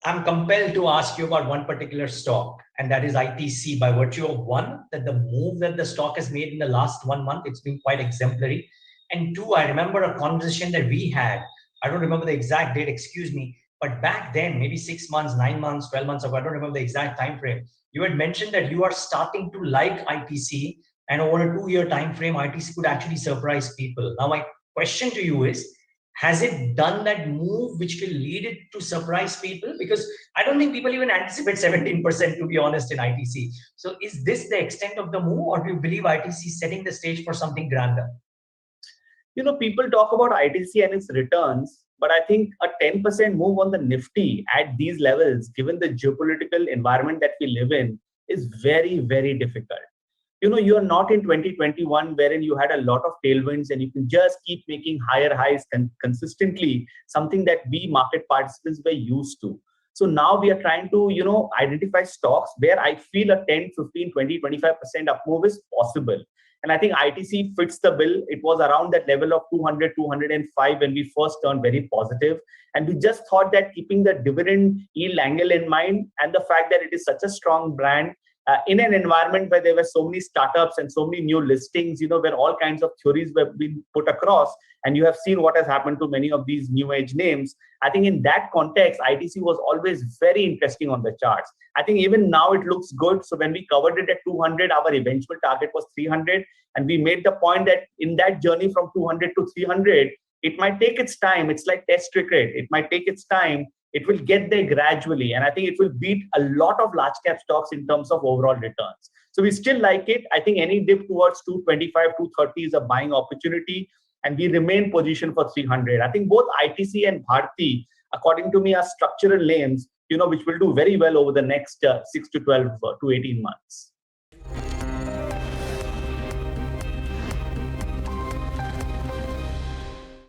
I'm compelled to ask you about one particular stock, and that is ITC, by virtue of one, that the move that the stock has made in the last 1 month, it's been quite exemplary. And two, I remember a conversation that we had. I don't remember the exact date, excuse me, but back then, maybe 6 months, 9 months, 12 months ago, I don't remember the exact time frame. You had mentioned that you are starting to like ITC, and over a 2-year time frame, ITC could actually surprise people. Now, my question to you is, has it done that move which will lead it to surprise people? Because I don't think people even anticipate 17%, to be honest, in ITC. So is this the extent of the move, or do you believe ITC is setting the stage for something grander? People talk about ITC and its returns, but I think a 10% move on the Nifty at these levels, given the geopolitical environment that we live in, is very, very difficult. You are not in 2021, wherein you had a lot of tailwinds and you can just keep making higher highs consistently, something that we market participants were used to. So now we are trying to, identify stocks where I feel a 10, 15, 20, 25% up move is possible. And I think ITC fits the bill. It was around that level of 200, 205 when we first turned very positive. And we just thought that keeping the dividend yield angle in mind and the fact that it is such a strong brand, in an environment where there were so many startups and so many new listings, where all kinds of theories were being put across, and you have seen what has happened to many of these new age names. I think in that context, ITC was always very interesting on the charts. I think even now it looks good. So when we covered it at 200, our eventual target was 300. And we made the point that in that journey from 200 to 300, it might take its time. It's like test cricket. It might take its time. It will get there gradually. And I think it will beat a lot of large cap stocks in terms of overall returns. So we still like it. I think any dip towards 225, 230 is a buying opportunity. And we remain positioned for 300. I think both ITC and Bharti, according to me, are structural names, which will do very well over the next 6 to 12 to 18 months.